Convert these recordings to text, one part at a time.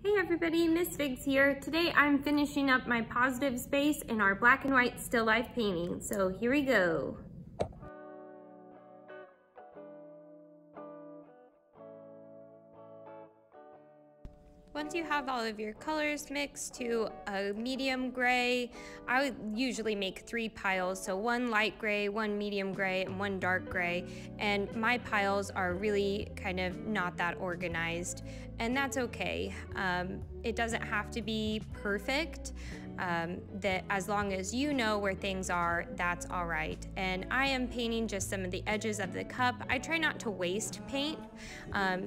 Hey everybody, Miss Figs here. Today I'm finishing up my positive space in our black and white still life painting. So here we go. Once you have all of your colors mixed to a medium gray, I would usually make 3 piles. So 1 light gray, 1 medium gray, and 1 dark gray. And my piles are really kind of not that organized, and that's okay. It doesn't have to be perfect. That as long as you know where things are, that's all right. And I am painting just some of the edges of the cup. I try not to waste paint,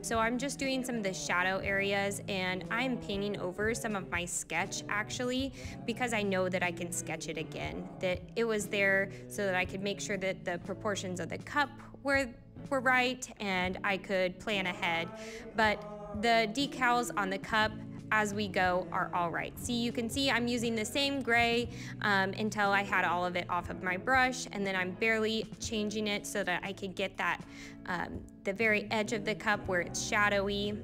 so I'm just doing some of the shadow areas, and I'm painting over some of my sketch actually, because I know that I can sketch it again, that it was there so that I could make sure that the proportions of the cup were right and I could plan ahead. But the decals on the cup as we go are all right. See, you can see I'm using the same gray until I had all of it off of my brush, and then I'm barely changing it so that I could get that the very edge of the cup where it's shadowy.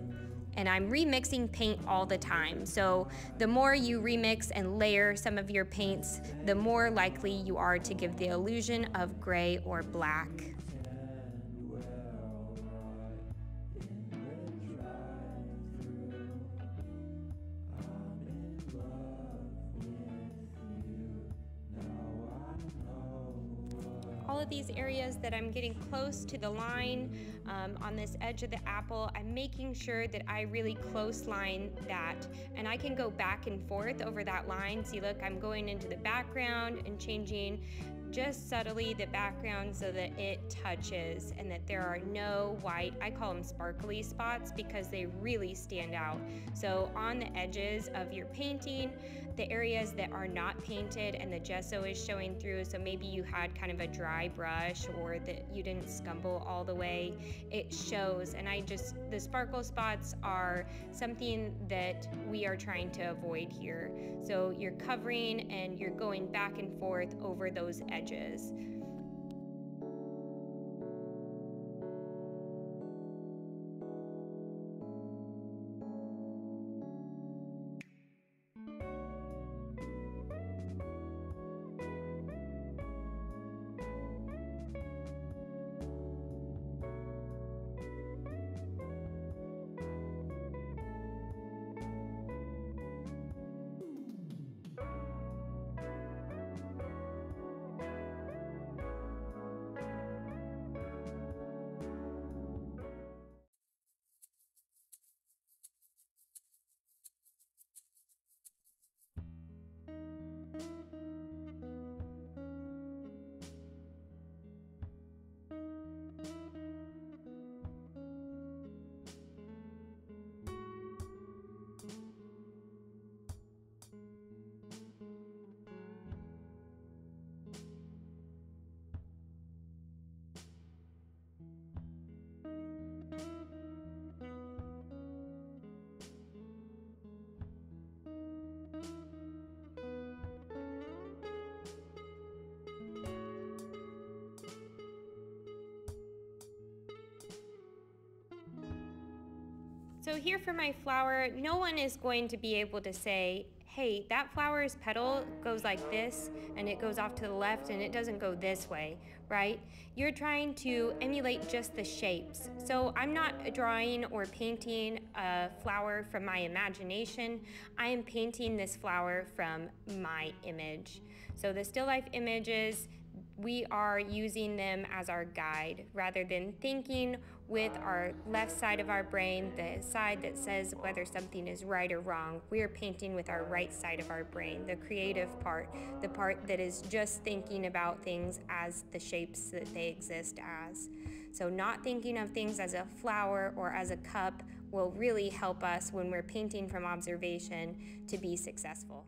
And I'm remixing paint all the time. So the more you remix and layer some of your paints, the more likely you are to give the illusion of gray or black. All of these areas that I'm getting close to the line on this edge of the apple, I'm making sure that I really close line that, and I can go back and forth over that line. See, look, I'm going into the background and changing just subtly the background so that it touches and that there are no white, I call them sparkly spots because they really stand out. So on the edges of your painting, the areas that are not painted and the gesso is showing through, so maybe you had kind of a dry brush or that you didn't scumble all the way, it shows. And the sparkle spots are something that we are trying to avoid here. So you're covering and you're going back and forth over those edges. So here for my flower, no one is going to be able to say, hey, that flower's petal goes like this and it goes off to the left and it doesn't go this way, right? You're trying to emulate just the shapes. So I'm not drawing or painting a flower from my imagination. I am painting this flower from my image. So the still life images, we are using them as our guide rather than thinking with our left side of our brain, the side that says whether something is right or wrong. We are painting with our right side of our brain, the creative part, the part that is just thinking about things as the shapes that they exist as. So not thinking of things as a flower or as a cup will really help us when we're painting from observation to be successful.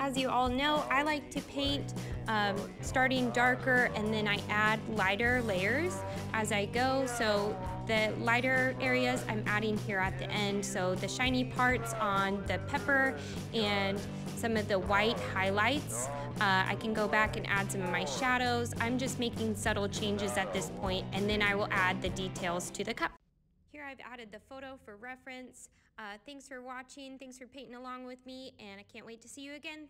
as you all know, I like to paint starting darker and then I add lighter layers as I go. So the lighter areas I'm adding here at the end. So the shiny parts on the pepper and some of the white highlights. I can go back and add some of my shadows. I'm just making subtle changes at this point, and then I will add the details to the cup. Here I've added the photo for reference. Thanks for watching, thanks for painting along with me, and I can't wait to see you again.